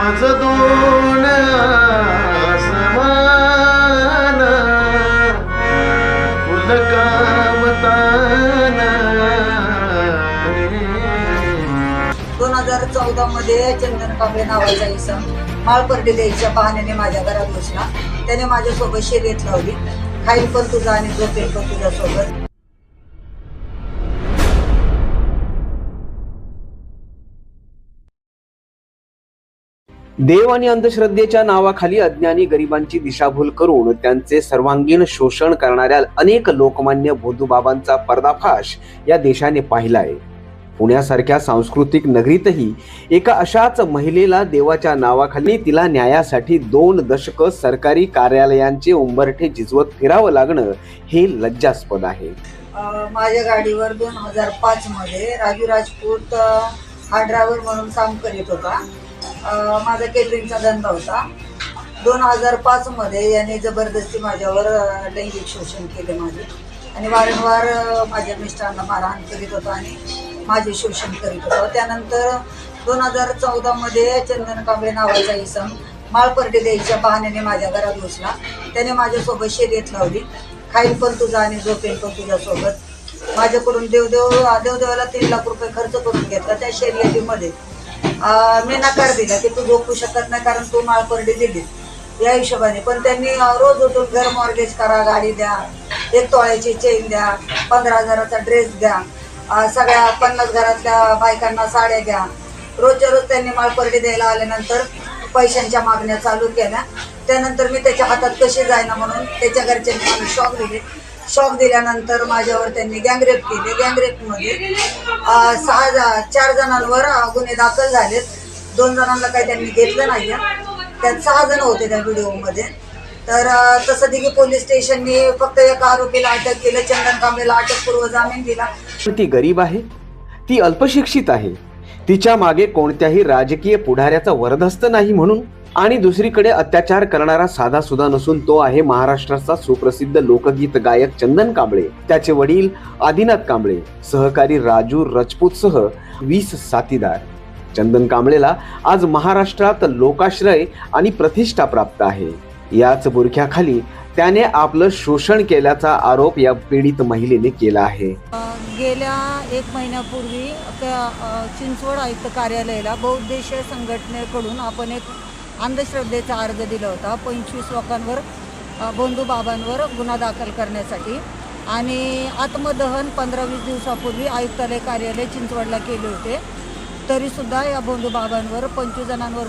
माझं दोन आसमान फुलकावताना 2014 मध्ये चंदन कांबळे नावाचा इसम माळपर्डी द्यायच्या बहाण्याने माझ्या घरात घुसला. त्याने माझ्यासोबत शर्यत लावली, खाईल पण तुझा आणि झोपेल पण तुझ्यासोबत. देव आणि अंधश्रद्धेच्या नावाखाली अज्ञानी गरिबांची दिशाभूल करून त्यांचे सर्वांगीण शोषण करणाऱ्या अनेक लोकमान्य भोंदूबाबांचा पर्दाफाश या देशाने पाहिलाय. पुण्यासारख्या सांस्कृतिक नगरीतही एका अशाच महिलेला देवाच्या नावाखाली तिला न्यायासाठी 2 दशक सरकारी कार्यालयांचे उंबरठे झिजवत फिरावं लागणं हे लज्जास्पद आहे. माझ्या गाडीवर 2005 मध्ये राजू राजपूत हा ड्रायव्हर म्हणून काम करीत होता. माझा केटरिंगचा धंदा होता. 2005 मध्ये याने जबरदस्ती माझ्यावर लैंगिक शोषण केले माझे आणि वारंवार माझ्या मिस्टरांना मारहाण करीत होता आणि माझे शोषण करीत होता. त्यानंतर 2014 मध्ये चंदन कांबळे नावाचा इसम माळपर्डी द्यायच्या बहाण्याने माझ्या घरात घुसला. त्याने माझ्यासोबत शर्यत लावली, खाईल पण तुझा आणि झोपेल पण तुझ्यासोबत. माझ्याकडून देवदेवाला 3 लाख रुपये खर्च करून घेतला. त्या शर्यतीमध्ये मी नकार दिला की तू झोपू शकत नाही कारण तू माळपर्डी दिली या हिशोबाने. पण त्यांनी रोज उठून घर मॉर्गेज करा, गाडी द्या, 1 तोळ्याची चेन द्या, 15,000चा ड्रेस द्या, सगळ्या 50 घरातल्या बायकांना साड्या द्या. रोजच्या रोज त्यांनी माळपर्डी द्यायला आल्यानंतर पैशांच्या मागण्या चालू केल्या. त्यानंतर मी त्याच्या हातात कशी जायना म्हणून त्याच्या घरच्यांनी मला शॉक दिले. शॉक दिल्यानंतर माझ्यावर त्यांनी गँगरेप केले. गँगरेपमध्ये 4 जणांवर गुन्हे दाखल झालेत. 2 जणांना काही त्यांनी घेतलं नाही. त्यात 6 जण होते त्या व्हिडिओमध्ये. तर तसं दिघी पोलीस स्टेशननी फक्त एका आरोपीला अटक केलं. चंदन कांबळेला अटकपूर्व जामीन दिला. ती गरीब आहे, ती अल्पशिक्षित आहे, तिच्या मागे कोणत्याही राजकीय पुढाऱ्याचा वरदहस्त नाही म्हणून. आणि दुसरीकडे अत्याचार करणारा साधा सुद्धा नसून तो आहे महाराष्ट्राचा सुप्रसिद्ध लोकगीत गायक चंदन कांबळे, त्याचे वडील आदिनाथ कांबळे, सहकारी राजू राजपूतसह 20 साथीदार. चंदन कांबळेला आज महाराष्ट्रात लोकाश्रय आणि प्रतिष्ठा प्राप्त आहे. याच बुरख्याखाली त्याने आपलं शोषण केल्याचा आरोप या पीडित महिलेने केला आहे. गेल्या 1 महिन्यापूर्वी चिंचवड आयुक्त कार्यालयाला बहुउद्देशीय संघटनेकडून आपण एक अंधश्रद्धेचा अर्ज दिला होता. 25 लोकांवर भोंदूबाबांवर गुन्हा दाखल करण्यासाठी आणि आत्मदहन 15-20 दिवसापूर्वी आयुक्तालय कार्यालय चिंचवडला केले होते. तरीसुद्धा या भोंदूबाबांवर 25 जणांवर